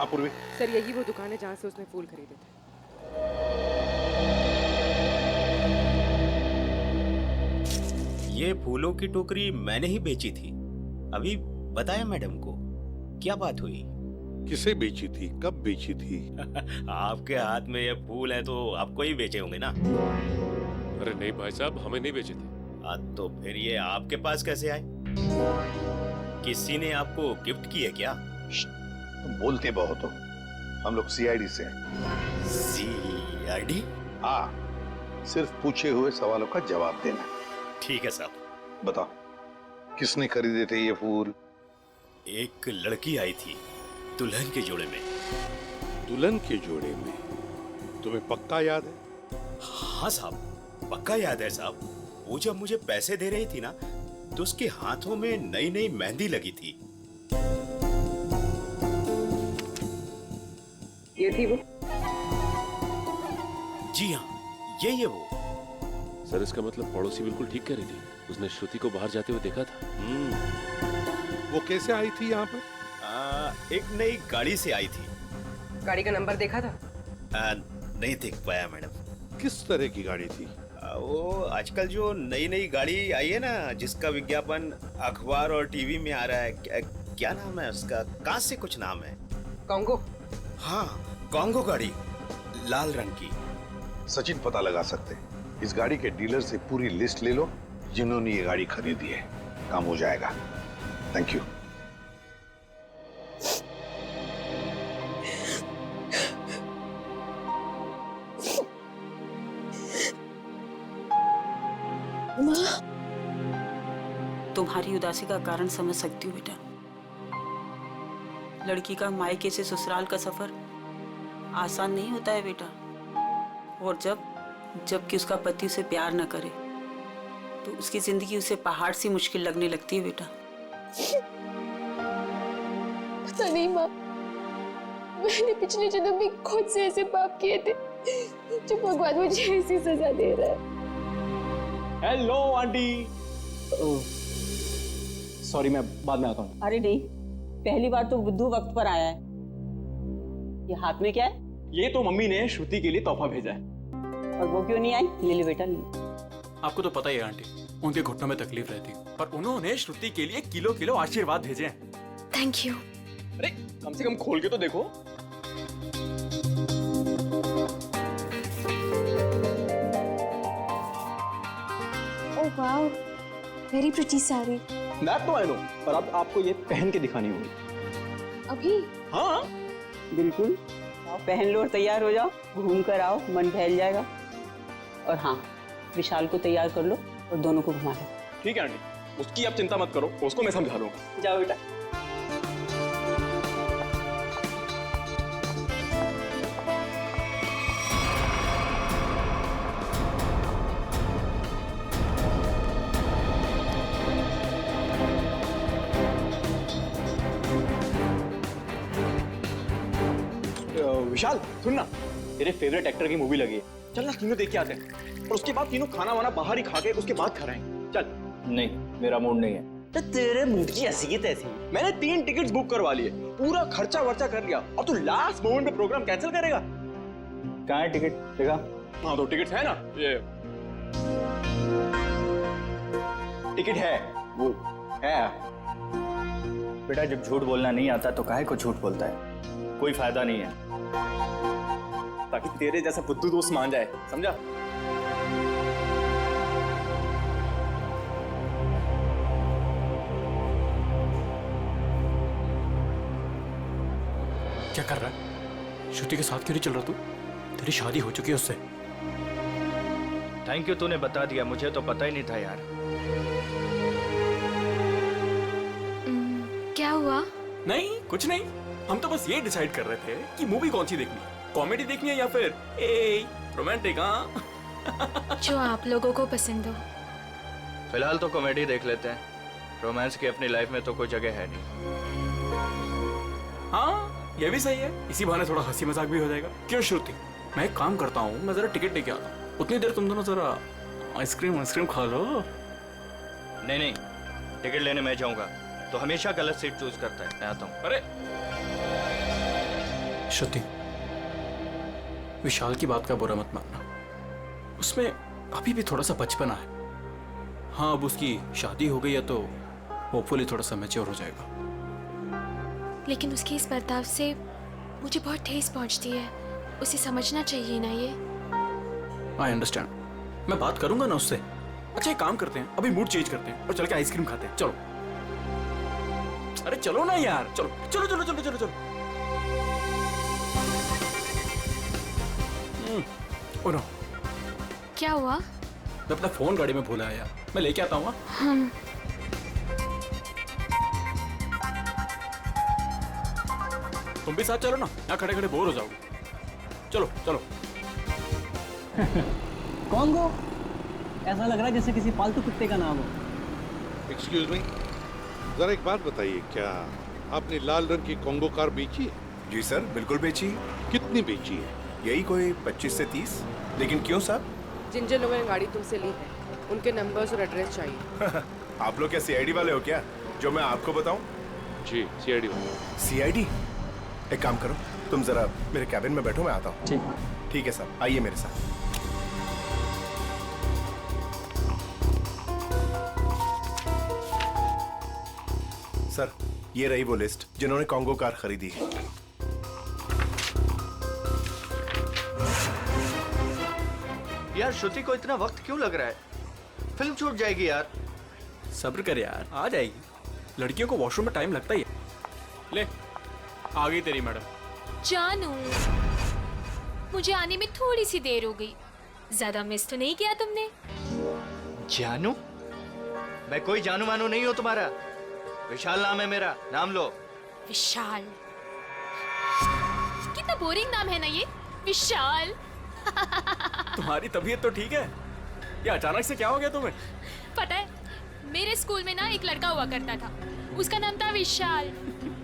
हाँ पूर्वी। सर यही वो दुकान है जहाँ से उसने फूल खरीदे थे। ये फूलों की टोकरी मैंने ही बेची थी। अभी बताया मैडम को। क्या बात हुई? किसे बेची थी, कब बेची थी? आपके हाथ में ये फूल है तो आपको ही बेचे होंगे ना। अरे नहीं भाई साहब, हमें नहीं बेचे थे। तो फिर ये आपके पास कैसे आए? किसी ने आपको गिफ्ट किए क्या? तुम बोलते बहुत हो। हम लोग सीआईडी से हैं। सीआईडी? हाँ, सिर्फ पूछे हुए सवालों का जवाब देना। ठीक है साहब। बताओ, किसने खरीदे थे ये फूल? एक लड़की आई थी दुल्हन के जोड़े में। दुल्हन के जोड़े में? तुम्हें पक्का याद है? हाँ साहब, पक्का याद है साहब। वो जब मुझे पैसे दे रही थी ना, तो उसके हाथों में नई नई मेहंदी लगी थी। ये थी वो? जी हाँ, यही है वो। सर इसका मतलब पड़ोसी बिल्कुल ठीक कह रही थी। उसने श्रुति को बाहर जाते हुए देखा था। वो कैसे आई थी यहाँ पर? एक नई गाड़ी से आई थी। गाड़ी का नंबर देखा था? नहीं देख पाया मैडम। किस तरह की गाड़ी थी? वो आजकल जो नई नई गाड़ी आई है ना, जिसका विज्ञापन अखबार और टीवी में आ रहा है, क्या नाम है उसका? कहाँ से कुछ नाम है। कॉन्गो? हाँ, कॉन्गो गाड़ी, लाल रंग की। सचिन पता लगा सकते हैं। इस गाड़ी के डीलर से पूरी लिस्ट ले लो जिन्होंने ये गाड़ी खरीदी है। काम हो जाएगा। Thank you. तुम्हारी उदासी का कारण समझ सकती हूँ बेटा। लड़की का मायके से ससुराल का सफर आसान नहीं होता है बेटा। और जबकि उसका पति उसे प्यार न करे तो उसकी जिंदगी उसे पहाड़ सी मुश्किल लगने लगती है बेटा। पता नहीं माँ, मैंने पिछले जन्म में खुद से ऐसे पाप किए थे जो भगवान मुझे ऐसी सजा दे रहा है। Hello aunty. सॉरी, मैं बाद में आता हूँ। अरे नहीं, पहली बार तो बुद्धू वक्त पर आया है। ये हाथ में क्या है? ये तो मम्मी ने श्रुति के लिए तोहफा भेजा है। और वो क्यों नहीं आई? ले ले बेटा, ले। आपको तो पता ही है आंटी, उनके घुटनों में तकलीफ रहती है, पर उन्होंने श्रुति के लिए किलो किलो आशीर्वाद भेजे हैं। Thank you. अरे कम से कम खोल के तो देखो। Oh wow, very pretty sari. That तो आई नो, पर अब आपको ये पहन के दिखानी होगी। अभी? हाँ बिल्कुल, आओ पहन लो और तैयार हो जाओ। घूम कर आओ, मन बहल जाएगा। और हाँ, विशाल को तैयार कर लो और दोनों को घुमा लो। ठीक है आंटी, उसकी आप चिंता मत करो, उसको मैं समझा लूंगा। जाओ बेटा। विशाल सुन ना, तेरे फेवरेट एक्टर की मूवी लगी है, चल ना तीनों देख के आते हैं। और उसके बाद तीनों खाना वाना बाहर ही खा के उसके बाद कराएंगे। चल। नहीं, मेरा मूड नहीं है। तो तेरे मूड की हसीयत ऐसी। मैंने 3 टिकट्स बुक करवा लिए, पूरा खर्चा वर्चा कर लिया, और तू लास्ट मोमेंट पे प्रोग्राम कैंसिल करेगा? कहाँ है टिकट? देखा? हाँ तो टिकट्स है ना, ये टिकट है, वो है। बेटा जब झूठ बोलना नहीं आता तो काहे को झूठ बोलता है? कोई फायदा नहीं है। ताकि तेरे जैसा बुद्धू दोस्त मान जाए, समझा? क्या कर रहा है? श्रुति के साथ क्यों नहीं चल रहा तू? तेरी शादी हो चुकी है उससे। थैंक यू, तूने बता दिया, मुझे तो पता ही नहीं था यार। क्या हुआ? नहीं कुछ नहीं, हम तो बस ये डिसाइड कर रहे थे कि मूवी कौन सी देखनी है, कॉमेडी देखनी है या फिर रोमांटिक। हाँ जो आप लोगों को पसंद हो। फिलहाल तो कॉमेडी देख लेते हैं, रोमांस की अपनी लाइफ में तो कोई जगह है नहीं। हाँ ये भी सही है, इसी बहाने थोड़ा हंसी मजाक भी हो जाएगा। क्यों श्रुति, मैं एक काम करता हूँ, मैं जरा टिकट लेके आता हूँ, उतनी देर तुम दोनों जरा आइसक्रीम खा लो। नहीं नहीं, टिकट लेने मैं जाऊंगा तो हमेशा गलत सीट चूज करता है। मैं आता हूँ। अरे श्रुति, विशाल की बात का बुरा मत मानना। उसमें अभी भी थोड़ा सा बचपना है। हाँ, अब उसकी शादी हो गई है तो होपफुली थोड़ा सा मैच्योर हो जाएगा। लेकिन उसके इस बर्ताव से मुझे बहुत ठेस पहुंचती है। उसे समझना चाहिए ना ये। I understand. मैं बात करूंगा ना उससे। अच्छा, एक काम करते हैं, अभी मूड चेंज करते हैं और चल के आइसक्रीम खाते हैं। चलो। अरे चलो ना यार, चलो चलो चलो चलो चलो चलो। ओ नो, क्या हुआ? मैं अपना फोन गाड़ी में भूला है यार। मैं लेके आता हूँ। तुम भी साथ चलो ना, यहाँ खड़े खड़े बोर हो जाओगे। चलो चलो। कॉन्गो, ऐसा लग रहा है जैसे किसी पालतू कुत्ते का नाम हो। एक्सक्यूज मी, जरा एक बात बताइए, क्या आपने लाल रंग की कॉन्गो कार बेची है? जी सर, बिल्कुल बेची। कितनी बेची है? यही कोई 25 से 30। लेकिन क्यों सर? जिन जिन लोगों ने गाड़ी तुमसे ली है उनके नंबर्स और एड्रेस चाहिए। आप लोग क्या सीआईडी वाले हो क्या, जो मैं आपको बताऊं? जी, सीआईडी वाले। सीआईडी? एक काम करो, तुम जरा मेरे कैबिन में बैठो, मैं आता हूँ। ठीक। ठीक है सर, आइए मेरे साथ। सर, ये रही वो लिस्ट जिन्होंने कॉन्गो कार खरीदी है। यार श्रुति को इतना वक्त क्यों लग रहा है? फिल्म छूट जाएगी यार। सब्र कर यार, आ जाएगी। लड़कियों को वॉशरूम में टाइम लगता ही है। ले, आ गई तेरी मैडम। जानू, मुझे आने में थोड़ी सी देर हो गई। ज्यादा मिस तो नहीं किया तुमने? जानू? मैं कोई जानू मानू नहीं हूँ तुम्हारा। विशाल नाम है मेरा, नाम लो। विशाल? कितना बोरिंग नाम है ना ये, विशाल। तुम्हारी तबीयत तो ठीक है? ये अचानक से क्या हो गया तुम्हें? पता है, मेरे स्कूल में ना एक लड़का हुआ करता था। उसका नाम था विशाल।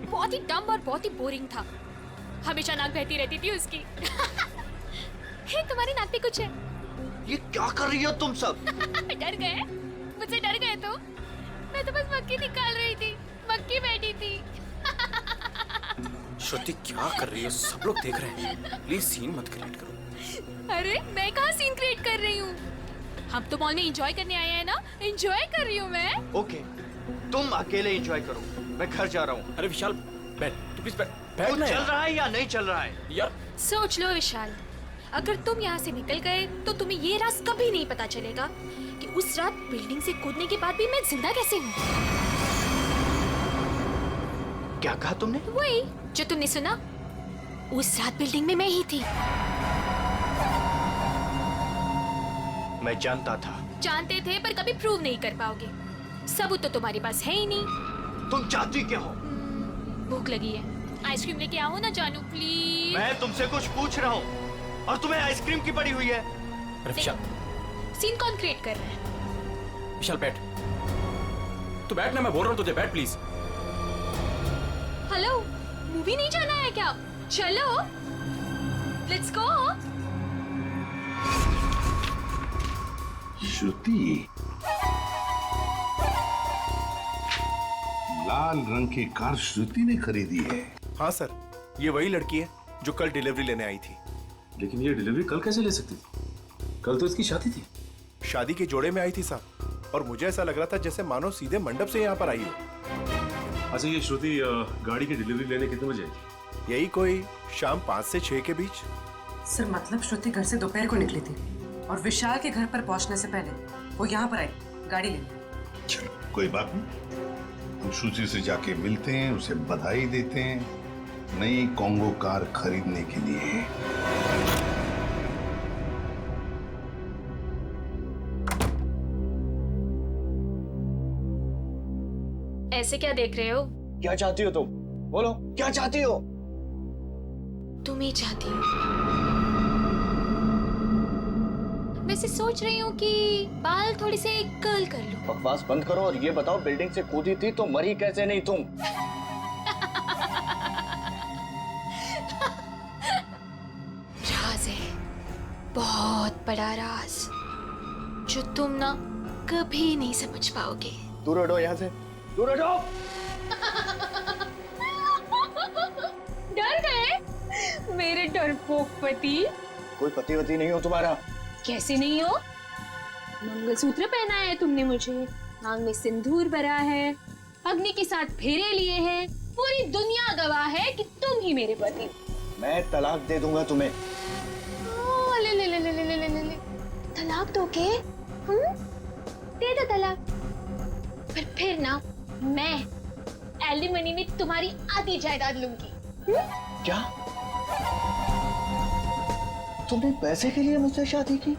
बहुत ही डम और बहुत ही बोरिंग था। हमेशा नाक बहती रहती थी उसकी। हे, तुम्हारी नाक पे कुछ है? ये क्या कर रही हो तुम सब? डर गए? मुझसे डर गए तो? मैं तो बस मक्खी निकाल रही थी। मक्खी बैठी थी। श्रुति क्या कर रही है? सब लोग देख रहे हैं। प्लीज सीन मत क्रिएट करो। अरे मैं कहाँ सीन क्रिएट कर रही हूँ? हम तो मॉल में एंजॉय करने आए हैं ना, एंजॉय कर रही हूँ मैं। ओके, तुम अकेले एंजॉय करो, मैं घर जा रहा हूँ। अरे विशाल, बैठ, तू प्लीज बैठ। तो चल रहा है या नहीं चल रहा है? यार सोच लो विशाल, अगर तुम यहाँ से निकल गए तो तुम्हें ये राज कभी नहीं पता चलेगा कि उस रात बिल्डिंग से कूदने के बाद भी मैं जिंदा कैसे हूँ। क्या कहा तुमने? वही जो तुमने सुना। उस रात बिल्डिंग में मैं ही थी। मैं जानता था। जानते थे पर कभी प्रूव नहीं कर पाओगे। सबूत तो तुम्हारे पास है ही नहीं। तुम चाहती क्या हो? भूख लगी है, आइसक्रीम लेके आओ ना जानू प्लीज। मैं तुमसे कुछ पूछ रहा हूँ और तुम्हें आइसक्रीम की पड़ी हुई है। अरे विशाल, सीन कौन क्रिएट कर रहा है? विशाल बैठ। तू बैठ ना, मैं बोल रहा हूँ तुझे, बैठ प्लीज। हेलो, मूवी नहीं जाना है क्या? चलो, लेट्स गो। श्रुति, लाल रंग की कार श्रुति ने खरीदी है? हाँ सर, ये वही लड़की है जो कल डिलीवरी लेने आई थी। लेकिन ये डिलीवरी कल कैसे ले सकती थी? कल तो इसकी शादी थी। शादी के जोड़े में आई थी साहब, और मुझे ऐसा लग रहा था जैसे मानो सीधे मंडप से यहाँ पर आई हो। अच्छा, ये श्रुति गाड़ी की डिलीवरी लेने कितने बजे आई थी? यही कोई शाम 5 से 6 के बीच। सर, मतलब श्रुति घर से दोपहर को निकली थी और विशाल के घर पर पहुंचने से पहले वो यहाँ पर आई गाड़ी लेने। चलो, कोई बात नहीं, हम श्रुति से जाके मिलते हैं, उसे बधाई देते हैं नई कॉन्गो कार खरीदने के लिए। ऐसे क्या देख रहे हो? क्या चाहती हो तुम? बोलो, क्या चाहती हो? तुम ही चाहती हो। वैसे सोच रही हूँ कि बाल थोड़ी से कर्ल कर लूं। बकवास बंद करो और ये बताओ, बिल्डिंग से कूदी थी तो मरी कैसे नहीं तुम? राज है, बहुत बड़ा राज, जो तुम ना कभी नहीं समझ पाओगे। दूर हटो यहाँ से, दूर हटो। डर गए? और वो पति? कोई पति वती नहीं हो तुम्हारा। कैसे नहीं हो? मंगलसूत्र पहना है तुमने मुझे, मांग में सिंदूर भरा है, अग्नि के साथ फेरे लिए हैं, पूरी दुनिया गवाह है कि तुम ही मेरे पति। मैं तलाक दे दूंगा तुम्हें। ले ले ले ले ले ले ले ले। तलाक दोगे? दे दो तलाक। पर फिर ना मैं एलिमनी में तुम्हारी आधी जायदाद लूंगी। क्या? तुमने पैसे के लिए मुझसे शादी की?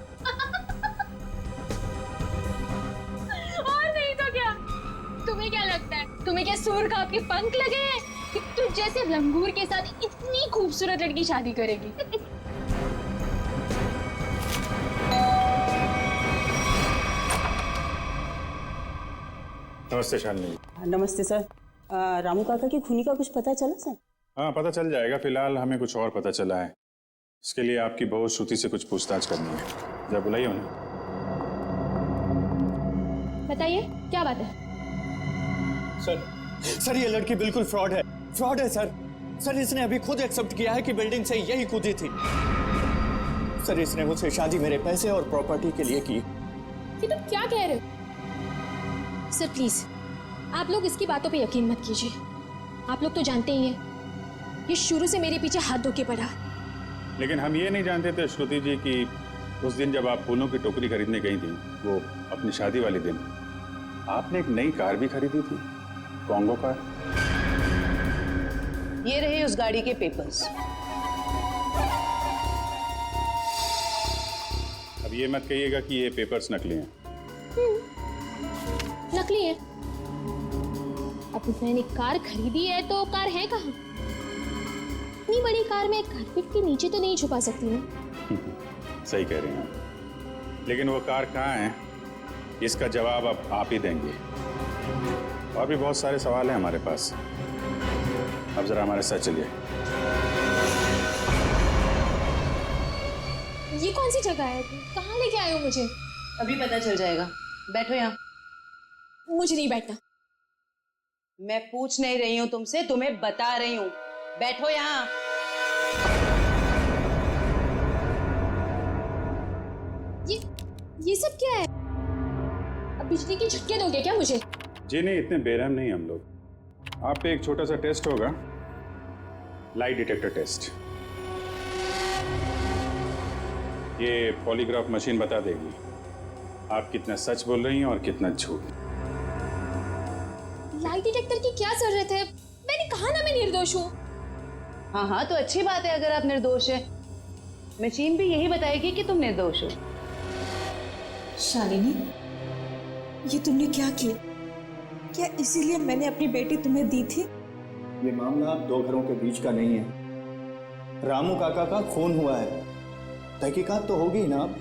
और नहीं तो क्या? तुम्हें क्या लगता है? तुम्हें क्या सूर का आपके पंख लगे हैं कि तुझ जैसे लंगूर के साथ इतनी खूबसूरत लड़की शादी करेगी? नमस्ते शालिनी। नमस्ते सर। रामू काका की खूनी का कुछ पता चला सर? हाँ, पता चल जाएगा। फिलहाल हमें कुछ और पता चला है। इसके लिए आपकी बहू श्रुति से कुछ पूछताछ करनी है। जब बुलाइए उन्हें। बताइए क्या बात है? सर ये लड़की बिल्कुल फ्रॉड है। फ्रॉड है सर। सर इसने अभी खुद एक्सेप्ट किया है कि बिल्डिंग से यही कूदी थी। सर इसने मुझसे शादी मेरे पैसे और प्रॉपर्टी के लिए की। ये तुम क्या कह रहे हो? सर प्लीज आप लोग इसकी बातों पे यकीन मत कीजिए। आप लोग तो जानते ही हैं ये शुरू से मेरे पीछे हाथ धो के पड़ा। लेकिन हम ये नहीं जानते थे श्रुति जी कि उस दिन जब आप फूलों की टोकरी खरीदने गई थी, वो अपनी शादी वाले दिन, आपने एक नई कार भी खरीदी थी, कॉन्गो कार। ये रहे उस गाड़ी के पेपर्स। अब ये मत कहिएगा कि ये पेपर्स नकली हैं। नकली है? अब मैंने कार खरीदी है तो कार है कहाँ? इतनी बड़ी कार में कारपेट के नीचे तो नहीं छुपा सकती ना। सही कह रहे हैं, लेकिन वो कार कहाँ है इसका जवाब अब आप ही देंगे। और भी बहुत सारे सवाल हैं हमारे पास। अब जरा हमारे साथ चलिए। ये कौन सी जगह है? कहाँ लेके आए हो मुझे? अभी पता चल जाएगा। बैठो यहाँ। मुझे नहीं बैठना। मैं पूछ नहीं रही हूँ तुमसे, तुम्हें बता रही हूँ। बैठो यहाँ। ये सब क्या है? अब बिजली के झटके दोगे क्या मुझे? जी नहीं, इतने बेरहम नहीं हम लोग। आप पे एक छोटा सा टेस्ट होगा, लाइट डिटेक्टर टेस्ट। ये पॉलीग्राफ मशीन बता देगी आप कितना सच बोल रही हैं और कितना झूठ। लाइट डिटेक्टर की क्या जरूरत है? मैंने कहा ना मैं निर्दोष हूँ। हाँ तो अच्छी बात है अगर आप निर्दोष है। मशीन भी यही बताएगी कि तुम निर्दोष हो। शालिनी, ये तुमने क्या किया? क्या इसीलिए मैंने अपनी बेटी तुम्हें दी थी? ये मामला दो घरों के बीच का नहीं है। रामू काका का खून हुआ है, तहकीकात तो होगी ना। अब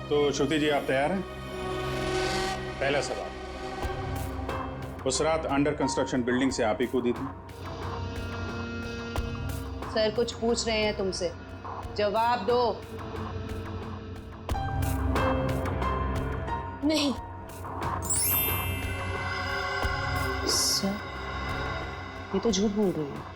तो श्रुति जी आप तैयार हैं? पहला सवाल, उस रात अंडर कंस्ट्रक्शन बिल्डिंग से आप ही कूदी थी? सर कुछ पूछ रहे हैं तुमसे, जवाब दो। नहीं। सर ये तो झूठ बोल रही है।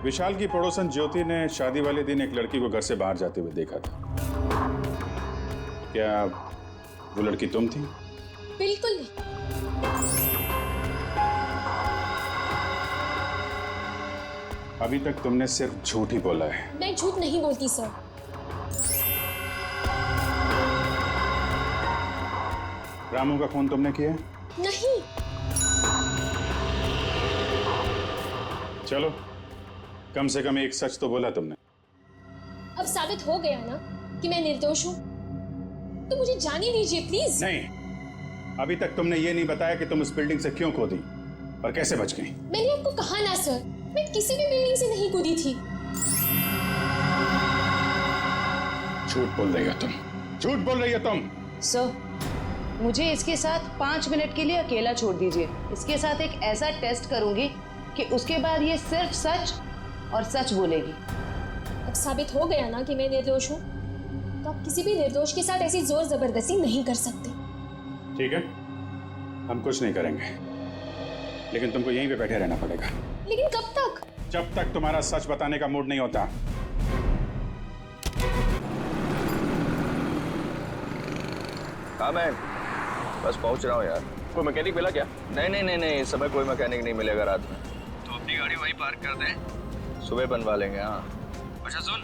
विशाल की पड़ोसन ज्योति ने शादी वाले दिन एक लड़की को घर से बाहर जाते हुए देखा था। क्या वो लड़की तुम थी? बिल्कुल नहीं। अभी तक तुमने सिर्फ झूठ ही बोला है। मैं झूठ नहीं बोलती सर। रामू का खून तुमने किया? नहीं। चलो, कम से कम एक सच तो बोला तुमने। अब साबित हो गया ना कि मैं निर्दोष हूँ, तो मुझे जाने दीजिए प्लीज। नहीं, अभी तक तुमने ये नहीं बताया कि तुम इस बिल्डिंग से क्यों कूदी और कैसे बच गई। मैंने आपको कहा ना सर, मैं किसी भी बिल्डिंग से नहीं कूदी थी। झूठ बोल रही हो तुम, झूठ बोल रही हो तुम। सर मुझे इसके साथ 5 मिनट के लिए अकेला छोड़ दीजिए। इसके साथ एक ऐसा टेस्ट करूंगी कि उसके बाद ये सिर्फ सच और सच बोलेगी। अब साबित हो गया ना कि मैं निर्दोष हूँ, तो आप किसी भी निर्दोष के साथ ऐसी जोर जबरदस्ती नहीं कर सकते। ठीक है, हम कुछ नहीं करेंगे, लेकिन तुमको यहीं पे बैठे रहना पड़ेगा। लेकिन कब तक? जब तक तुम्हारा सच बताने का मूड नहीं होता। हाँ मैं बस पहुंच रहा हूँ यार। कोई मैकेनिक मिला क्या? नहीं, इस समय कोई मैकेनिक नहीं मिलेगा रात में। तो अपनी गाड़ी वहीं पार्क कर दें, सुबह बनवा लेंगे। हाँ अच्छा सुन,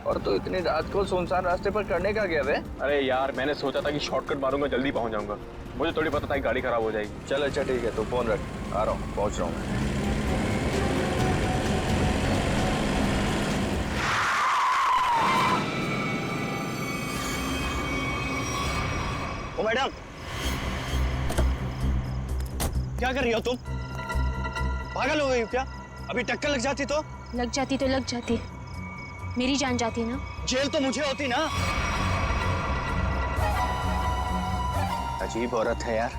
और तो इतनी रात को सुनसान रास्ते पर करने का क्या है? अरे यार मैंने सोचा था कि शॉर्टकट मारूंगा, जल्दी पहुंच जाऊंगा। मुझे थोड़ी पता था कि गाड़ी खराब हो जाएगी। चल अच्छा ठीक है, तू फोन रख, आ रहा हूँ, पहुंच रहा हूँ मैं। ओ मैडम, क्या कर रही हो तुम? पागल हो गई हो क्या? अभी टक्कर लग जाती तो? लग जाती, मेरी जान जाती ना। जेल तो मुझे होती ना। अजीब औरत है यार।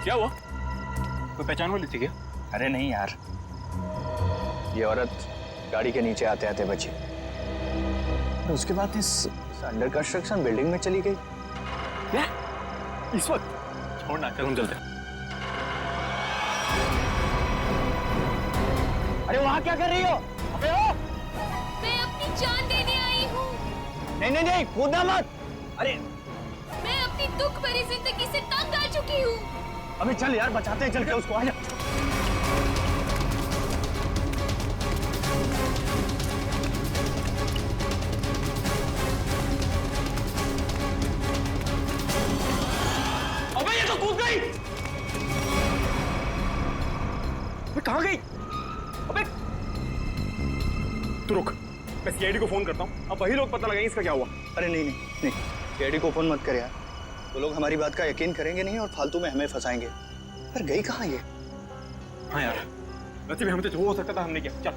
क्या हुआ? कोई पहचान वाली थी क्या? अरे नहीं यार, ये औरत गाड़ी के नीचे आते आते बची, और उसके बाद इस अंडर कंस्ट्रक्शन बिल्डिंग में चली गई। क्या? इस वक्त? छोड़ना, चल हम चलते हैं। अरे वहां क्या कर रही हो? अबे ओ! मैं अपनी जान देने आई हूँ। नहीं, कूदना मत। अरे मैं अपनी दुख भरी जिंदगी से तंग आ चुकी हूँ। अबे चल यार, बचाते हैं, चल के उसको। आजा। अबे ये तो कूद गई। अबे कहाँ गई? अबे तू रुक, मैं सीआईडी को फोन करता हूँ। अब वही लोग पता लगाएंगे इसका क्या हुआ। अरे नहीं, सीआईडी को फोन मत कर यार, वो लोग हमारी बात का यकीन करेंगे नहीं और फालतू में हमें फंसाएंगे। पर गई कहाँ ये? हाँ यार, वैसे भी हमें तो जो हो सकता था हमने किया। चल।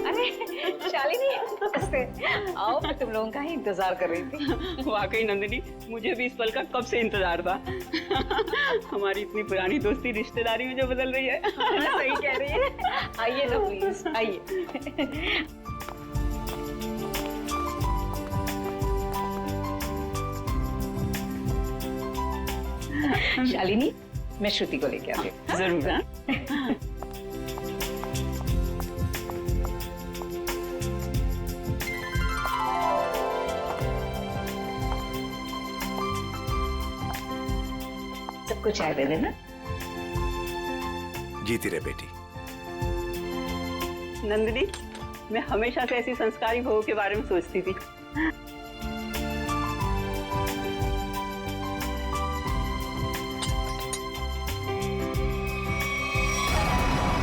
अरे शालिनी, नमस्ते। आओ, मैं तुम लोगों का ही इंतजार कर रही थी। वाकई नंदिनी, मुझे भी इस पल का कब से इंतजार था। हमारी इतनी पुरानी दोस्ती रिश्तेदारी में जो बदल रही है। सही कह रही है। आइए ना प्लीज, आइए। शालिनी, मैं श्रुति को लेके आती हूँ। जरूर। हाँ? सबको चाय दे देना। जीती रहे बेटी। नंदिनी, मैं हमेशा से ऐसी संस्कारी बहू के बारे में सोचती थी।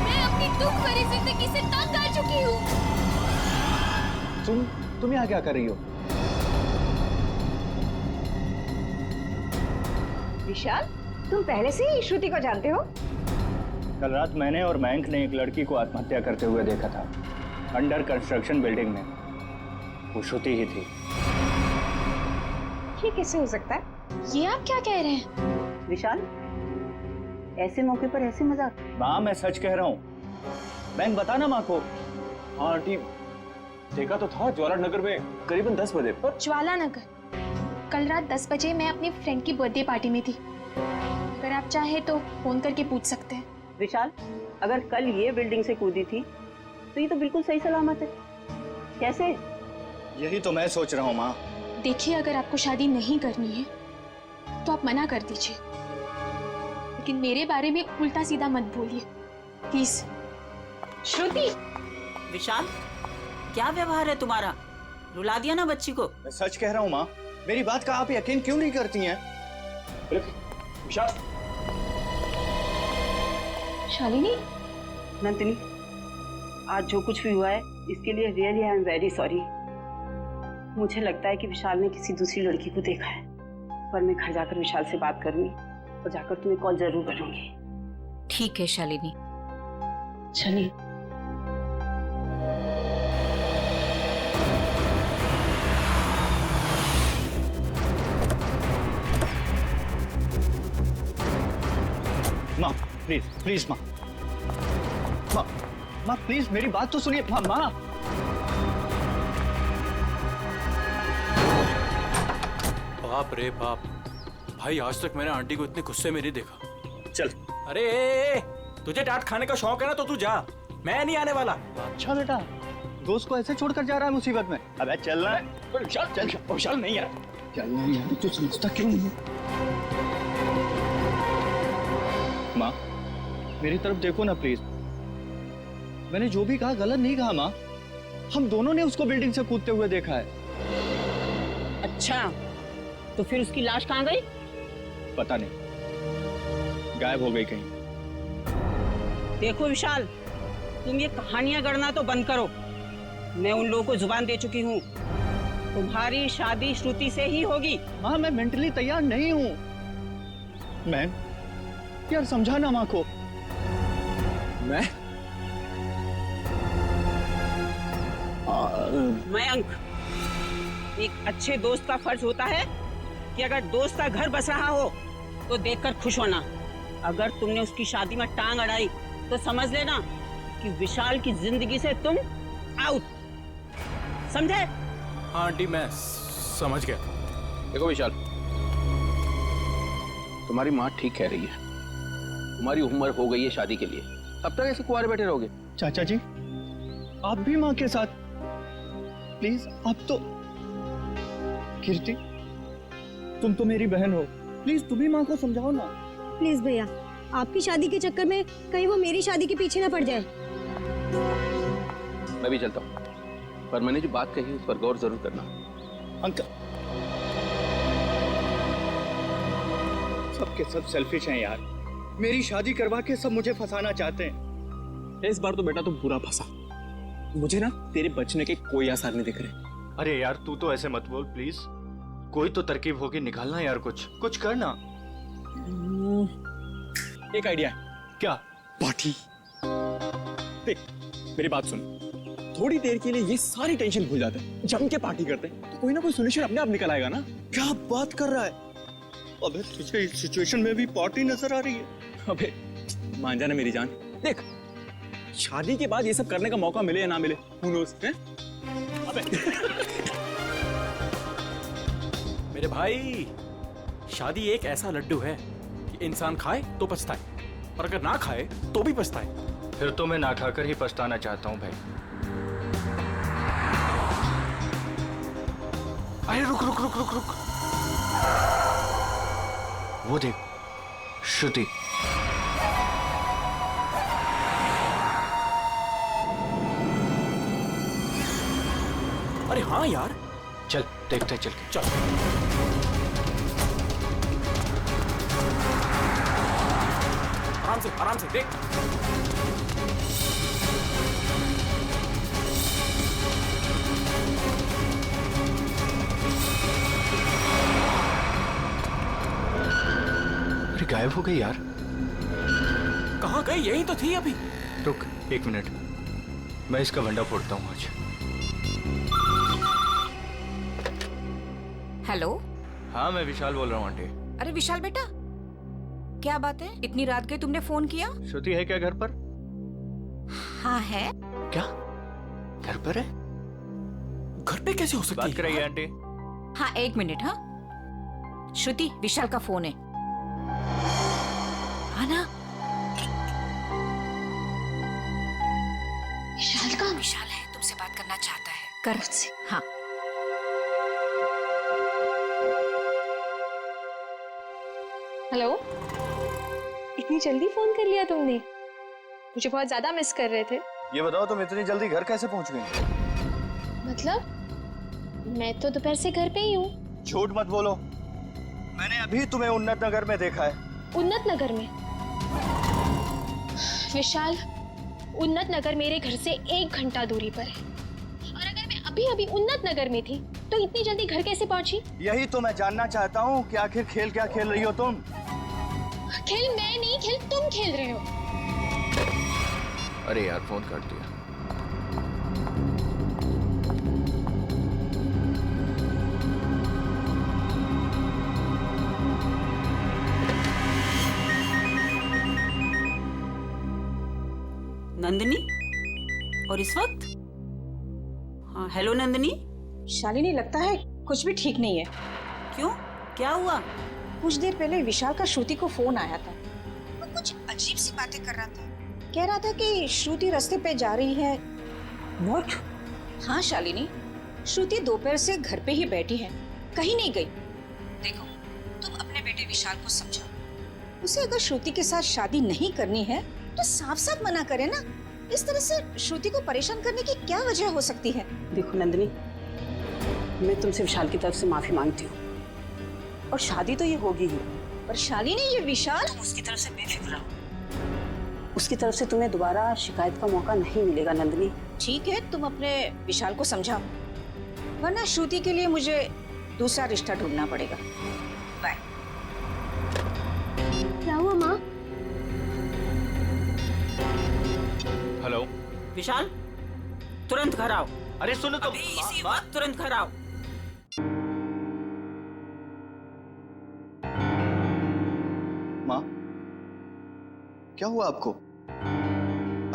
मैं अपनी दुख भरी जिंदगी से तंग आ चुकी हूँ। तुम यहाँ क्या कर रही हो? विशाल, तुम पहले से ही श्रुति को जानते हो? कल रात मैंने और मयंक ने एक लड़की को आत्महत्या करते हुए देखा था, अंडर कंस्ट्रक्शन बिल्डिंग में। वो श्रुति ही थी। ये कैसे हो सकता है? ये आप क्या कह रहे हैं? विशाल, ऐसे मौके पर ऐसे मजाक? माँ, मैं सच कह रहा हूँ। मयंक, बता ना माँ को। हाँ आंटी, देखा तो था ज्वाला नगर में करीबन 10 बजे। ज्वाला नगर? कल रात 10 बजे मैं अपनी फ्रेंड की बर्थडे पार्टी में थी। अगर आप चाहे तो फोन करके पूछ सकते हैं। विशाल, अगर कल ये बिल्डिंग से कूदी थी तो ये तो बिल्कुल सही सलामत है। कैसे? यही तो मैं सोच रहा हूँ माँ। देखिए, अगर आपको शादी नहीं करनी है तो आप मना कर दीजिए, लेकिन मेरे बारे में उल्टा सीधा मत बोलिए प्लीज। श्रुति! विशाल, क्या व्यवहार है तुम्हारा? रुला दिया ना बच्ची को। मैं सच कह रहा हूँ माँ, मेरी बात का आप यकीन क्यों नहीं करती हैं? विशाल। शालिनी। नंदिनी, आज जो कुछ भी हुआ है इसके लिए really I am very sorry. मुझे लगता है कि विशाल ने किसी दूसरी लड़की को देखा है, पर मैं घर जाकर विशाल से बात करूंगी और जाकर तुम्हें कॉल जरूर करूंगी। ठीक है शालिनी। चलिए। माँ प्लीज माँ प्लीज मेरी बात तो सुनिए। माँ बाप रे बाप, भाई आज तक मैंने आंटी को इतने गुस्से में नहीं देखा। चल। अरे तुझे डांट खाने का शौक है ना तो तू जा, मैं नहीं आने वाला। अच्छा बेटा, दोस्त को ऐसे छोड़कर जा रहा है मुसीबत में। अबे चलना है। विशाल चल। विशाल नहीं यार, चलना है यार, तू समझता क्यों नहीं? माँ मेरी तरफ देखो ना प्लीज। मैंने जो भी कहा गलत नहीं कहा माँ। हम दोनों ने उसको बिल्डिंग से कूदते हुए देखा है। अच्छा, तो फिर उसकी लाश कहाँ गई? पता नहीं, गायब हो गई कहीं। देखो विशाल, तुम ये कहानियां गढ़ना तो बंद करो। मैं उन लोगों को जुबान दे चुकी हूँ, तुम्हारी शादी श्रुति से ही होगी। माँ मैं मेंटली तैयार नहीं हूँ। मैम यार समझाना माँ को। मयंक, एक अच्छे दोस्त का फर्ज होता है कि अगर दोस्त का घर बस रहा हो तो देखकर खुश होना। अगर तुमने उसकी शादी में टांग अड़ाई तो समझ लेना कि विशाल की जिंदगी से तुम आउट, समझे? हाँ आंटी मैं समझ गया। देखो विशाल, तुम्हारी माँ ठीक कह रही है, तुम्हारी उम्र हो गई है शादी के लिए, तब तक ऐसे कुंवारे बैठे रहोगे? चाचा जी आप भी माँ के साथ प्लीज। आप तो कीर्ति, तुम तो मेरी बहन हो, प्लीज तुम भी माँ को समझाओ ना। प्लीज भैया, आपकी शादी के चक्कर में कहीं वो मेरी शादी के पीछे ना पड़ जाए। मैं भी चलता हूँ, पर मैंने जो बात कही उस पर गौर जरूर करना। अंकल सब के सब सेल्फिश हैं यार। मेरी शादी करवा के सब मुझे फंसाना चाहते हैं। इस बार तो बेटा तुम पूरा फंसा। मुझे ना तेरे बचने के कोई आसार नहीं दिख रहे। अरे यार तू तो ऐसे मत बोल प्लीज, कोई तो तरकीब होगी, निकालना यार, कुछ करना। एक आइडिया है। क्या? पार्टी। देख मेरी बात सुन, थोड़ी देर के लिए ये सारी टेंशन भूल जाते हैं, जम के पार्टी करते हैं, तो कोई ना कोई सोल्यूशन अपने आप निकल आएगा ना। क्या बात कर रहा है? अबे तुझे इस सिचुएशन में भी पार्टी नजर आ रही है? अबे मान जाना मेरी जान, देख शादी के बाद ये सब करने का मौका मिले या ना मिले, who knows, हैं? अबे मेरे भाई, शादी एक ऐसा लड्डू है कि इंसान खाए तो पछताए, और अगर ना खाए तो भी पछताए। फिर तो मैं ना खाकर ही पछताना चाहता हूँ भाई। अरे रुक रुक रुक रुक रुक, वो देख श्रुति। अरे हाँ यार, चल देखते चल के। चल आराम से देख। अरे गायब हो गई यार। कहाँ गई? यही तो थी अभी। रुक एक मिनट, मैं इसका भंडा फोड़ता हूँ आज। हेलो। हाँ मैं विशाल बोल रहा हूँ आंटी। अरे विशाल बेटा, क्या बात है? इतनी रात गई तुमने फोन किया? श्रुति है क्या घर पर? हाँ है। क्या घर पर है? घर पे कैसे हो सकती है? बात कराइए आंटी। हाँ एक मिनट। हाँ श्रुति, विशाल का फोन है। हाँ ना, विशाल का? विशाल है, तुमसे बात करना चाहता है। कर से। हाँ हेलो, इतनी जल्दी फोन कर लिया तुमने? मुझे बहुत ज्यादा मिस कर रहे थे। ये बताओ तुम इतनी जल्दी घर कैसे पहुंच गई? मतलब मैं तो दोपहर से घर पे ही हूँ। झूठ मत बोलो, मैंने अभी तुम्हें उन्नत नगर में देखा है। उन्नत नगर में? विशाल, उन्नत नगर मेरे घर से 1 घंटा दूरी पर है, और अगर मैं अभी अभी उन्नत नगर में थी तो इतनी जल्दी घर कैसे पहुंची? यही तो मैं जानना चाहता हूँ कि आखिर खेल क्या खेल रही हो तुम? खेल मैं नहीं, खेल तुम खेल रहे हो। अरे यार फोन काट दिया। नंदिनी, और इस वक्त? हाँ हेलो नंदिनी। शालिनी, लगता है कुछ भी ठीक नहीं है। क्यों? क्या हुआ? कुछ देर पहले विशाल का श्रुति को फोन आया था। वो कुछ अजीब सी बातें कर रहा था। कह रहा था कि श्रुति रास्ते पे जा रही है। What? हाँ शालिनी, श्रुति दोपहर से घर पे ही बैठी है, कहीं नहीं गई। देखो, तुम अपने बेटे विशाल को समझाओ। उसे अगर श्रुति के साथ शादी नहीं करनी है तो साफ साफ मना करे ना। इस तरह से श्रुति को परेशान करने की क्या वजह हो सकती है? देखो नंदिनी, मैं तुमसे विशाल की तरफ से माफी मांगती हूँ, और शादी तो ये होगी ही। पर शालिनी, ये विशाल, उसकी तरफ से बेफिक्र रहो। उसकी तरफ से तुम्हें दोबारा शिकायत का मौका नहीं मिलेगा नंदिनी। ठीक है, तुम अपने विशाल को समझाओ, वरना श्रुति के लिए मुझे दूसरा रिश्ता ढूंढना पड़ेगा। बाय। क्या हुआ माँ? हेलो विशाल, तुरंत घर आओ। अरे सुनो तो, इसी वक्त तुरंत घर आओ। माँ, क्या हुआ आपको?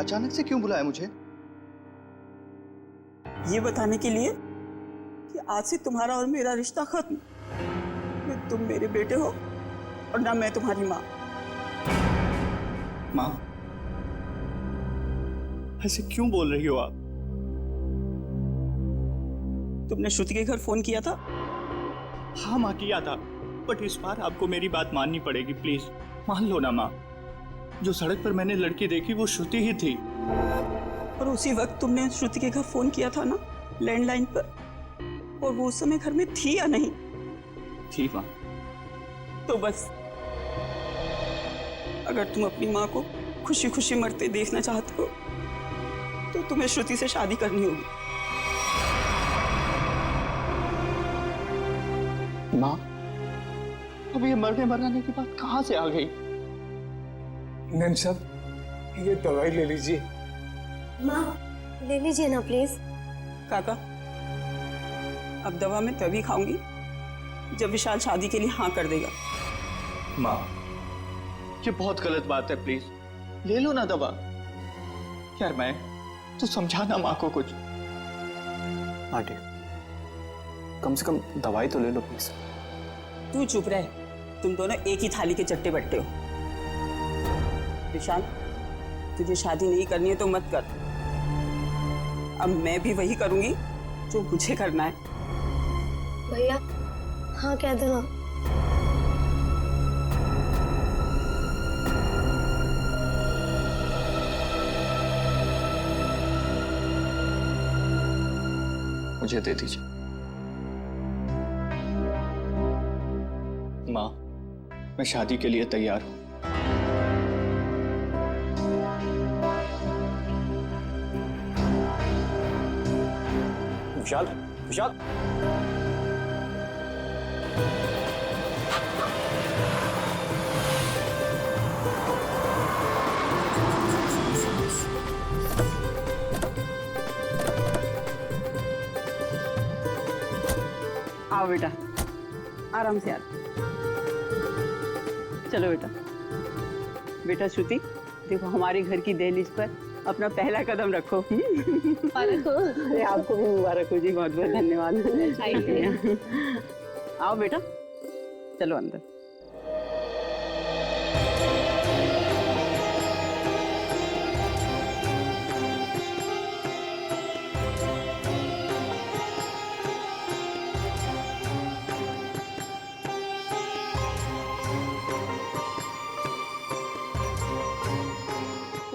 अचानक से क्यों बुलाया मुझे? ये बताने के लिए कि आज से तुम्हारा और मेरा रिश्ता खत्म। न तुम मेरे बेटे हो और ना मैं तुम्हारी माँ। माँ, ऐसे क्यों बोल रही हो आप? तुमने श्रुति के घर फोन किया था? हाँ माँ, किया था, बट इस बार आपको मेरी बात माननी पड़ेगी, प्लीज मान लो ना माँ। जो सड़क पर मैंने लड़की देखी वो श्रुति ही थी। और उसी वक्त तुमने श्रुति के घर फोन किया था ना, लैंडलाइन पर, और वो उस समय घर में थी या नहीं? थी माँ। तो बस, अगर तुम अपनी माँ को खुशी खुशी मरते देखना चाहते हो तो तुम्हें श्रुति से शादी करनी होगी। माँ, अब ये मरने मराने की बात कहाँ से आ गई? नैन साहब, ये दवाई ले लीजिए। माँ, ले लीजिए ना प्लीज। काका, अब दवा मैं तभी खाऊंगी जब विशाल शादी के लिए हाँ कर देगा। माँ, ये बहुत गलत बात है, प्लीज ले लो ना दवा। यार मैं तो समझाना माँ को कुछ। आंटी, कम से कम दवाई तो ले लो प्लीज। तू चुप रहे, तुम दोनों एक ही थाली के चट्टे बट्टे हो। विशाल, तुझे शादी नहीं करनी है तो मत कर। अब मैं भी वही करूंगी जो मुझे करना है। भैया, हाँ कह दो ना। मुझे दे दीजिए माँ, मैं शादी के लिए तैयार हूँ। विशाल, विशाल, आओ बेटा, आराम से आ। चलो बेटा। बेटा श्रुति, देखो हमारे घर की दहलीज पर अपना पहला कदम रखो। मुबारक हो। अरे आपको भी मुबारक हो जी, बहुत बहुत धन्यवाद। आओ बेटा, चलो अंदर।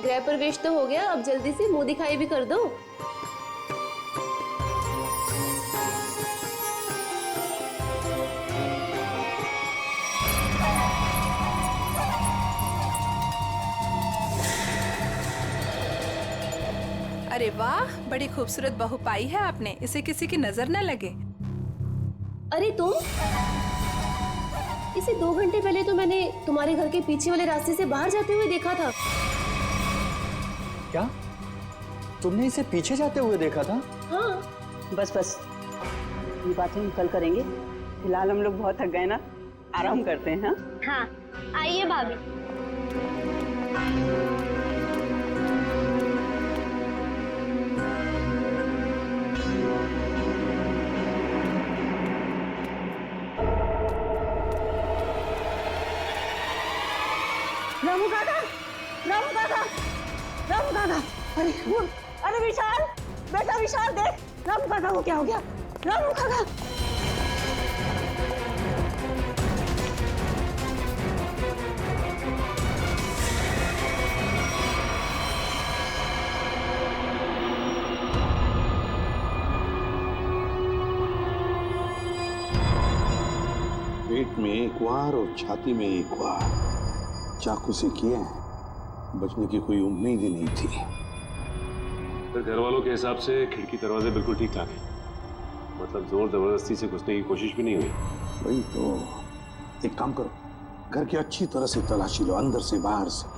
गृह प्रवेश तो हो गया, अब जल्दी से मुंह दिखाई भी कर दो। अरे वाह, बड़ी खूबसूरत बहू पाई है आपने, इसे किसी की नजर न लगे। अरे तुम, इसे 2 घंटे पहले तो मैंने तुम्हारे घर के पीछे वाले रास्ते से बाहर जाते हुए देखा था। क्या तुमने इसे पीछे जाते हुए देखा था? हाँ। बस बस, ये बातें हम कल करेंगे। फिलहाल हम लोग बहुत थक गए ना, आराम करते हैं। हाँ, आइए भाभी। रामू काका, रामू काका, रामू काका, अरे विशाल, बेटा विशाल देख, रामू काका को क्या हो गया? रामू काका। पेट में एक वार और छाती में एक वार चाकू से किए हैं। बचने की कोई उम्मीद ही नहीं थी। फिर घर वालों के हिसाब से खिड़की दरवाजे बिल्कुल ठीक ठाक है, मतलब जोर जबरदस्ती से घुसने की कोशिश भी नहीं हुई। वही तो, एक काम करो, घर की अच्छी तरह से तलाशी लो, अंदर से बाहर से।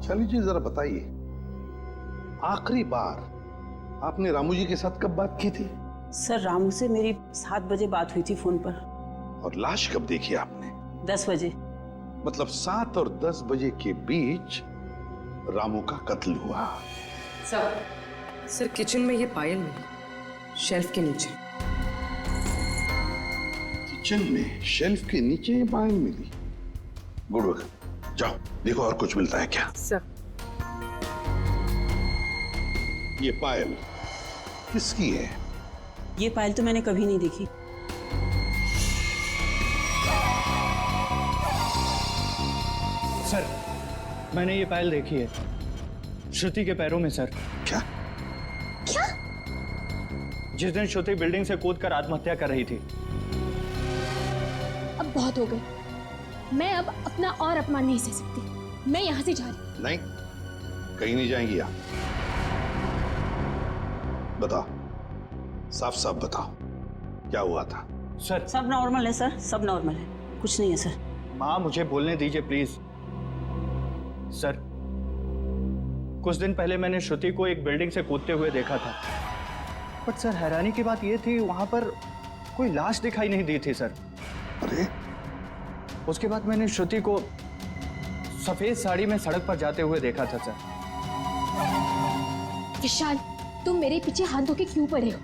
शाली जी जरा बताइए, आखिरी बार आपने रामू जी के साथ कब बात की थी? सर रामू से मेरी 7 बजे बात हुई थी फोन पर। और लाश कब देखी आपने? 10 बजे। मतलब 7 और 10 बजे के बीच रामू का कत्ल हुआ। सर किचन में ये पायल मिली, शेल्फ के नीचे। किचन में शेल्फ के नीचे ये पायल मिली? गुड वर्क, जाओ देखो और कुछ मिलता है क्या। सर ये पायल किसकी है? ये पायल तो मैंने कभी नहीं देखी। सर मैंने ये पायल देखी है, श्रुति के पैरों में सर। क्या? क्या? जिस दिन श्रुति बिल्डिंग से कूदकर आत्महत्या कर रही थी। अब बहुत हो गई, मैं अब अपना और अपमान नहीं सह सकती। मैं यहाँ से जा रही हूँ। नहीं, कहीं नहीं जाएंगी आप। बताओ, साफ साफ बताओ, क्या हुआ था? सर सब नॉर्मल है सर, सब नॉर्मल है, कुछ नहीं है सर। माँ मुझे बोलने दीजिए प्लीज। सर कुछ दिन पहले मैंने श्रुति को एक बिल्डिंग से कूदते हुए देखा था, बट सर हैरानी की बात यह थी वहां पर कोई लाश दिखाई नहीं दी थी सर। अरे उसके बाद मैंने श्रुति को सफेद साड़ी में सड़क पर जाते हुए देखा था सर। विशाल, तुम मेरे पीछे हाथ धो के क्यों पड़े हो?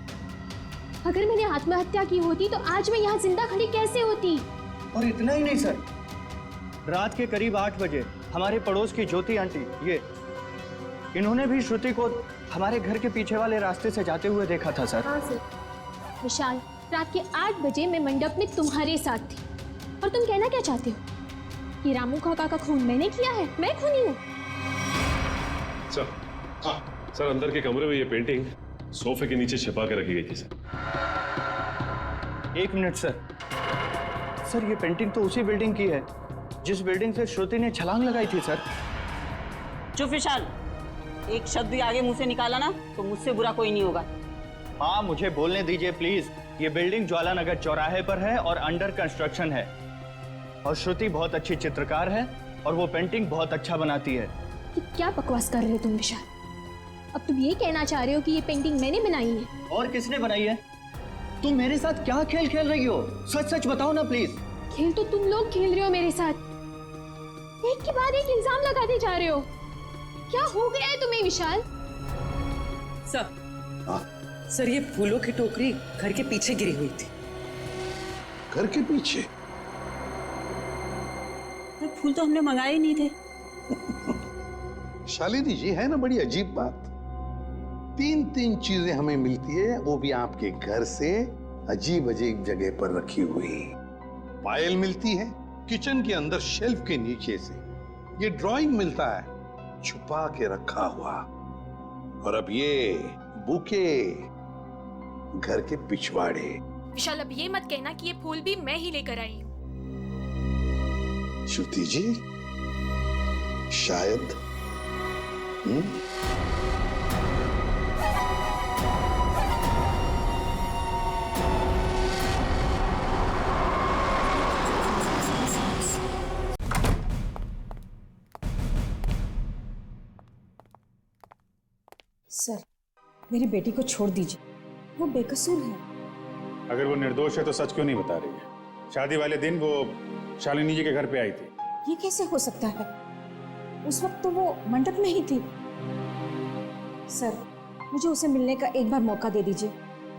अगर मैंने आत्महत्या की होती तो आज मैं यहाँ जिंदा खड़ी कैसे होती? और इतना ही नहीं सर, रात के करीब 8 बजे हमारे पड़ोस की ज्योति आंटी, इन्होंने भी श्रुति को हमारे घर के पीछे वाले रास्ते से जाते हुए देखा था सर। हाँ सर। विशाल, रात के 8 बजे मैं मंडप में तुम्हारे साथ थी, और तुम कहना क्या चाहते हो कि रामू काका का खून मैंने किया है? मैं खूनी हूँ? सर अंदर के कमरे में ये पेंटिंग सोफे के नीचे छिपा के रखी गई थी सर। 1 minute sir. सर ये पेंटिंग तो उसी बिल्डिंग की है जिस बिल्डिंग से श्रुति ने छलांग लगाई थी सर। चुप विशाल, एक शब्द भी आगे मुंह से निकाला ना तो मुझसे बुरा कोई नहीं होगा। माँ मुझे बोलने दीजिए प्लीज। ये बिल्डिंग ज्वाला नगर चौराहे पर है और अंडर कंस्ट्रक्शन है, और श्रुति बहुत अच्छी चित्रकार है और वो पेंटिंग बहुत अच्छा बनाती है। कि क्या बकवास कर रहे हो तुम विशाल? अब तुम ये कहना चाह रहे हो कि ये पेंटिंग मैंने बनाई है? और किसने बनाई है? तुम मेरे साथ क्या खेल खेल रही हो? सच सच बताओ ना प्लीज। खेल तो तुम लोग खेल रहे हो मेरे साथ, एक के बाद एक इल्जाम लगाते जा रहे हो। क्या हो गया है तुम्हें विशाल? सर ये फूलों की टोकरी घर के पीछे गिरी हुई थी। घर के पीछे? फूल तो हमने मंगाए ही नहीं थे। शालिनी जी, है ना बड़ी अजीब बात, 3 चीजें हमें मिलती है, वो भी आपके घर से अजीब अजीब जगह पर रखी हुई। पायल मिलती है किचन के अंदर शेल्फ के नीचे से, ये ड्राइंग मिलता है छुपा के रखा हुआ, और अब ये बुके घर के पिछवाड़े। विशाल अब ये मत कहना कि ये फूल भी मैं ही लेकर आई हूँ। श्रुति जी शायद सर मेरी बेटी को छोड़ दीजिए, वो बेकसूर है। अगर वो निर्दोष है तो सच क्यों नहीं बता रही है? शादी वाले दिन वो शालिनी जी के घर पे आई थी। ये कैसे हो सकता है? उस वक्त तो वो मंडप में ही थी। सर मुझे उसे मिलने का एक बार मौका दे दीजिए।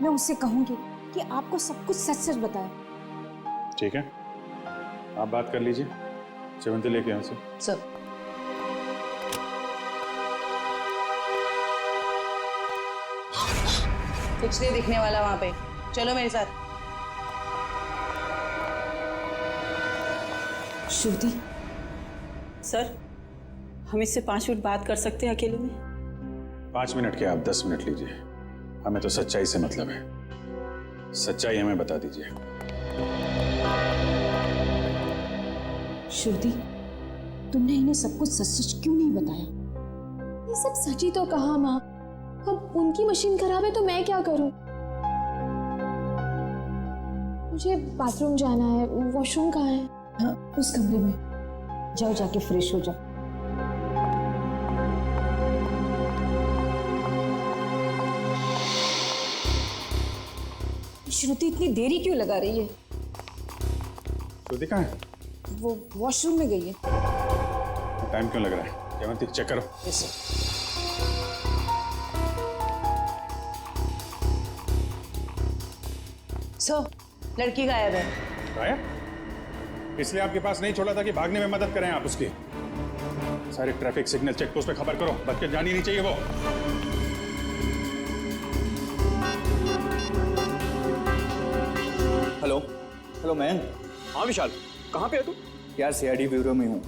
मैं उससे कहूंगी कि आपको सब कुछ सच सच बताए। ठीक है, आप बात कर लीजिए। सेवंती लेके यहाँ से। सर कुछ नहीं दिखने वाला वहां पे, चलो मेरे साथ। श्रुति सर, हम इससे 5 मिनट बात कर सकते हैं अकेले में? 5 मिनट के आप 10 मिनट लीजिए, हमें तो सच्चाई से मतलब है। सच्चाई हमें बता दीजिए। श्रुति, तुमने इन्हें सब कुछ सच सच क्यों नहीं बताया? ये सब सच ही तो कहा माँ। अब उनकी मशीन खराब है तो मैं क्या करूं? मुझे बाथरूम जाना है, वॉशरूम कहाँ है? हाँ, उस कमरे में जाओ, जाके फ्रेश हो जाओ। श्रुति इतनी देरी क्यों लगा रही है? श्रुति कहाँ है? वो वॉशरूम में गई है। टाइम क्यों लग रहा है? सेवंती चेक करो। यस सर, लड़की गायब है। गायब? इसलिए आपके पास नहीं छोड़ा था कि भागने में मदद करें आप उसकी। सारे ट्रैफिक सिग्नल चेक पोस्ट पे खबर करो, बच के जानी नहीं चाहिए वो। Hello hello man. हाँ विशाल, कहाँ पे है तू? यार सीआईडी ब्यूरो में हूँ।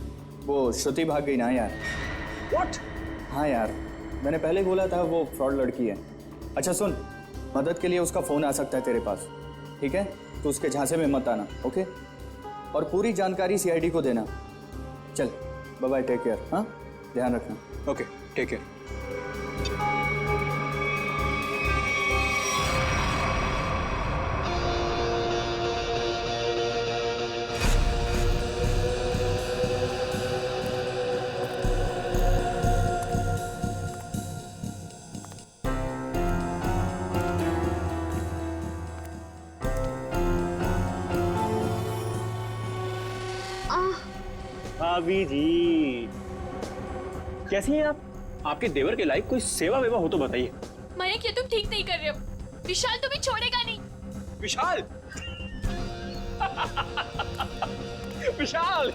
वो श्रुति भाग गई ना यार। व्हाट? हाँ यार, मैंने पहले बोला था वो फ्रॉड लड़की है। अच्छा सुन, मदद के लिए उसका फोन आ सकता है तेरे पास, ठीक है? तो उसके झांसे में मत आना, ओके? और पूरी जानकारी सीआईडी को देना। चल बाय बाय, टेक केयर। हाँ, ध्यान रखना। Okay, take care. भाभी जी कैसी हैं आप? आपके देवर के लायक कोई सेवा वेवा हो तो बताइए। मयंक, ये तुम ठीक नहीं कर रहे हो। विशाल तुम्हें छोड़ेगा नहीं। विशाल विशाल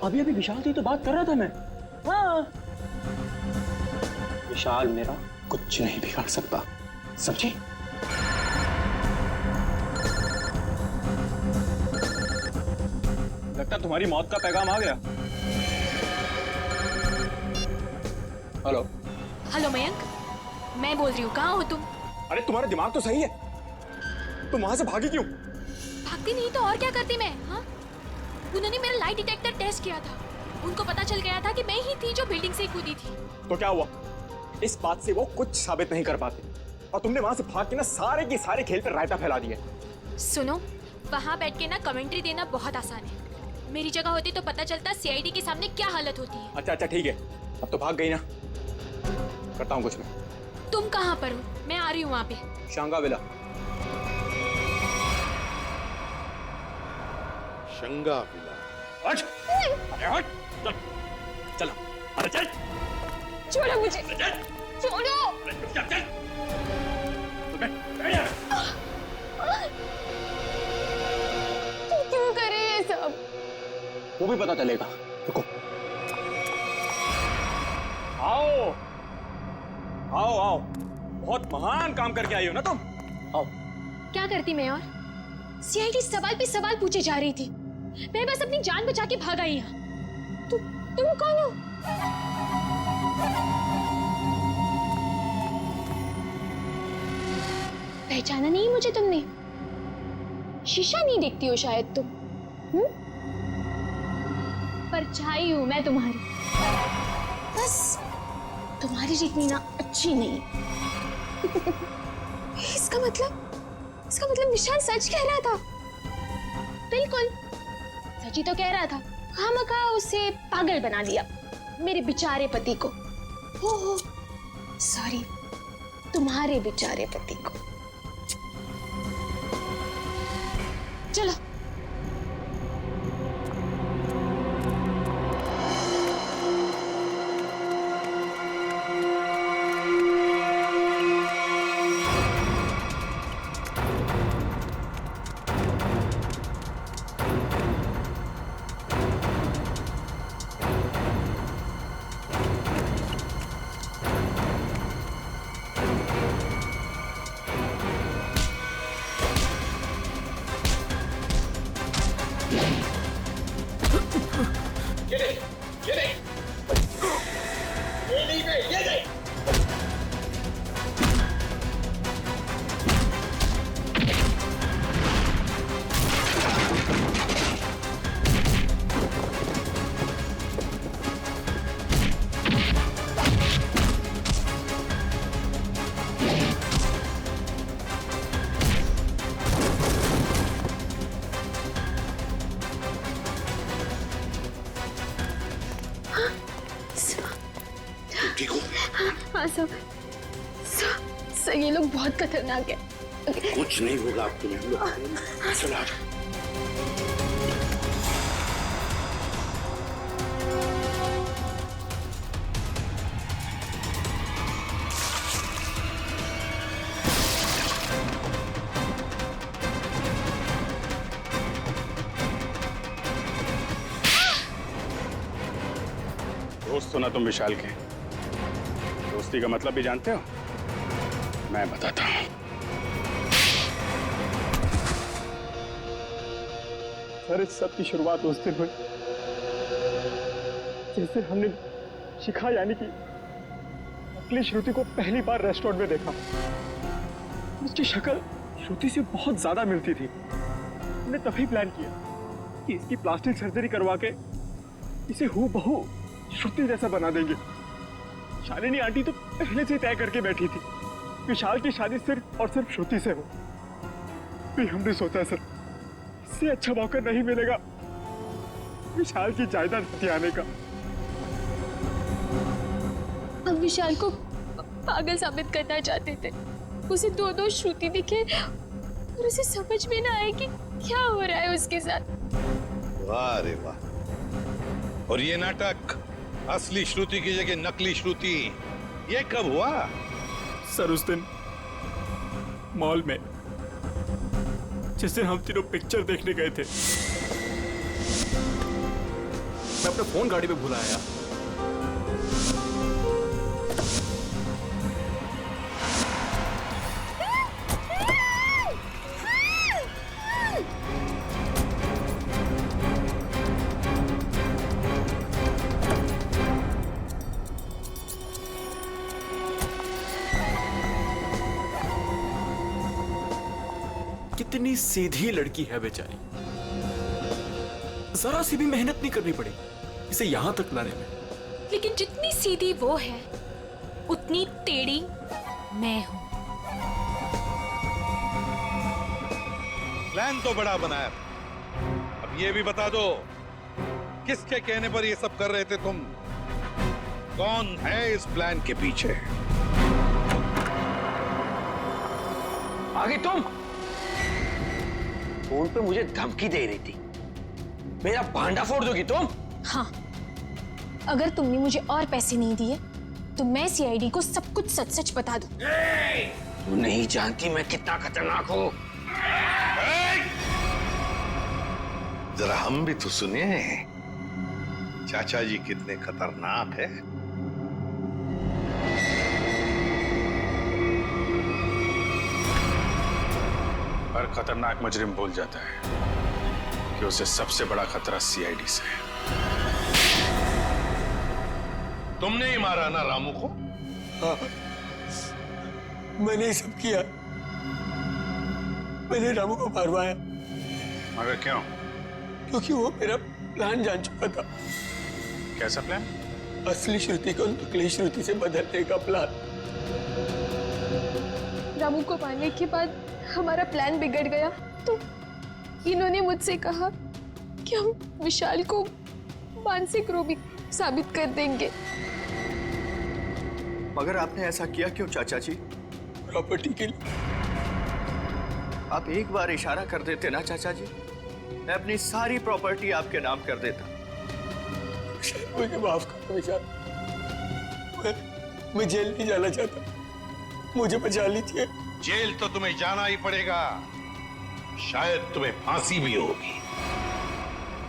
अभी अभी विशाल से तो बात कर रहा था मैं। हाँ, विशाल मेरा कुछ नहीं बिगाड़ सकता, समझे? लगता तुम्हारी मौत का पैगाम आ गया। हेलो हेलो मयंक, मैं बोल रही हूँ, कहाँ हो तुम? अरे तुम्हारा दिमाग तो सही है, तुम वहां से भागी क्यों? भागती नहीं तो और क्या करती मैं? हाँ, उन्होंने मेरा लाई डिटेक्टर टेस्ट किया था। उनको पता चल गया था कि मैं ही थी जो बिल्डिंग से कूदी थी। तो क्या हुआ? इस बात से वो कुछ साबित नहीं कर पाते और तुमने वहां से भाग के ना सारे के सारे खेल पर रायता फैला दिया। सुनो, वहां बैठ के ना कमेंट्री देना बहुत आसान है। मेरी जगह होती तो पता चलता सीआईडी के सामने क्या हालत होती है। अच्छा अच्छा ठीक है, अब तो भाग गई ना, करता हूँ कुछ मैं। तुम कहाँ पर हो? मैं आ रही हूँ वहाँ पे। शांगाविला। शंगाविला? हट! अरे हट! चल, चल, अरे चल! छोड़ो मुझे! छोड़ो! चल, चल! तुम क्यों कर रहे हैं सब? वो भी पता चलेगा, रुको। आओ आओ आओ, बहुत महान काम करके आई हो ना तुम। आओ। क्या करती मैं? और सीआईडी सवाल पे सवाल पूछे जा रही थी, मैं बस अपनी जान बचा के भाग आई यहाँ। तुम कौन हो? पहचाना नहीं मुझे तुमने? शीशा नहीं देखती हो शायद तुम? परछाई हूं मैं तुम्हारी, बस तुम्हारी जितनी ना अच्छी नहीं। इसका मतलब विशाल सच कह रहा था। बिल्कुल सच ही तो कह रहा था। खामखा उसे पागल बना दिया, मेरे बेचारे पति को। हो सॉरी, तुम्हारे बेचारे पति को। चलो। सर ये लोग बहुत खतरनाक है। कुछ नहीं होगा आपको। चलो आ जाओ। दोस्त हो ना तुम विशाल के? दोस्ती का मतलब भी जानते हो? मैं बताता हूं। सर इस सब की शुरुआत उस दिन हुई जिस दिन हमने शिखा यानी कि नकली श्रुति को पहली बार रेस्टोरेंट में देखा। उसकी शक्ल श्रुति से बहुत ज्यादा मिलती थी। हमने तभी प्लान किया कि इसकी प्लास्टिक सर्जरी करवा के इसे हूबहू श्रुति जैसा बना देंगे। शालिनी आंटी तो पहले से तय करके बैठी थी विशाल की शादी सिर्फ और सिर्फ श्रुति से हो। फिर हमने सोचा सर इससे अच्छा मौका नहीं मिलेगा विशाल की जायदाद हथियाने का। हम विशाल को पागल साबित करना चाहते थे। उसे दो श्रुति दिखे और उसे समझ में ना आए कि क्या हो रहा है उसके साथ। वाह रे वाह। और ये नाटक असली श्रुति की जगह नकली श्रुति, ये कब हुआ? सर उस दिन मॉल में जिस दिन हम तीनों पिक्चर देखने गए थे। मैं अपना फोन गाड़ी में भूला आया। कितनी सीधी लड़की है बेचारी, जरा सी भी मेहनत नहीं करनी पड़ी इसे यहां तक लाने में। लेकिन जितनी सीधी वो है उतनी टेढ़ी मैं हूं। प्लान तो बड़ा बनाया, अब ये भी बता दो किसके कहने पर ये सब कर रहे थे तुम? कौन है इस प्लान के पीछे? आगे तुम फोन पे मुझे धमकी दे रही थी, मेरा भांडा फोड़ दोगी तुम? हाँ, अगर तुमने मुझे और पैसे नहीं दिए तो मैं सीआईडी को सब कुछ सच सच बता दूं। तू नहीं जानती मैं कितना खतरनाक हूं। जरा हम भी तो सुने चाचा जी कितने खतरनाक है। हर खतरनाक मुजरिम भूल जाता है कि उसे सबसे बड़ा खतरा सीआईडी से है। तुमने ही मारा ना रामू को? हाँ, मैंने ही सब किया। मैंने रामू को मारवाया। मगर क्यों? क्योंकि वो मेरा प्लान जान चुका था। कैसा प्लान? असली श्रुति को नकली श्रुति से बदलने का प्लान। रामू को मारने के बाद हमारा प्लान बिगड़ गया तो इन्होंने मुझसे कहा कि हम विशाल को मानसिक रोगी साबित कर देंगे। मगर आपने ऐसा किया क्यों चाचा जी? प्रॉपर्टी के लिए। आप एक बार इशारा कर देते ना चाचा जी, मैं अपनी सारी प्रॉपर्टी आपके नाम कर देता। मुझे माफ कर दो विशाल, मैं जेल नहीं जाना चाहता, मुझे बचा लीजिए। जेल तो तुम्हें जाना ही पड़ेगा, शायद तुम्हें फांसी भी होगी।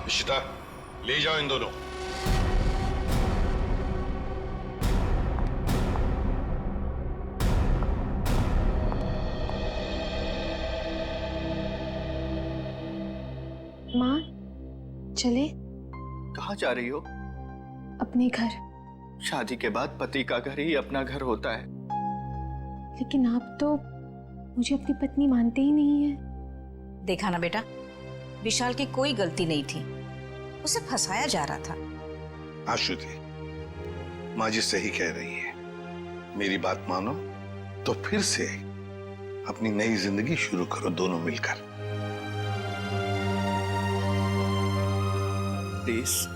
इशिता, ले जाओ इन दोनों। माँ, चले? कहाँ जा रही हो? अपने घर। शादी के बाद पति का घर ही अपना घर होता है। लेकिन आप तो मुझे अपनी पत्नी मानते ही नहीं है। देखा ना बेटा, विशाल की कोई गलती नहीं थी, उसे फंसाया जा रहा था। आशुति, माँ जी सही कह रही है। मेरी बात मानो तो फिर से अपनी नई जिंदगी शुरू करो दोनों मिलकर। प्लीज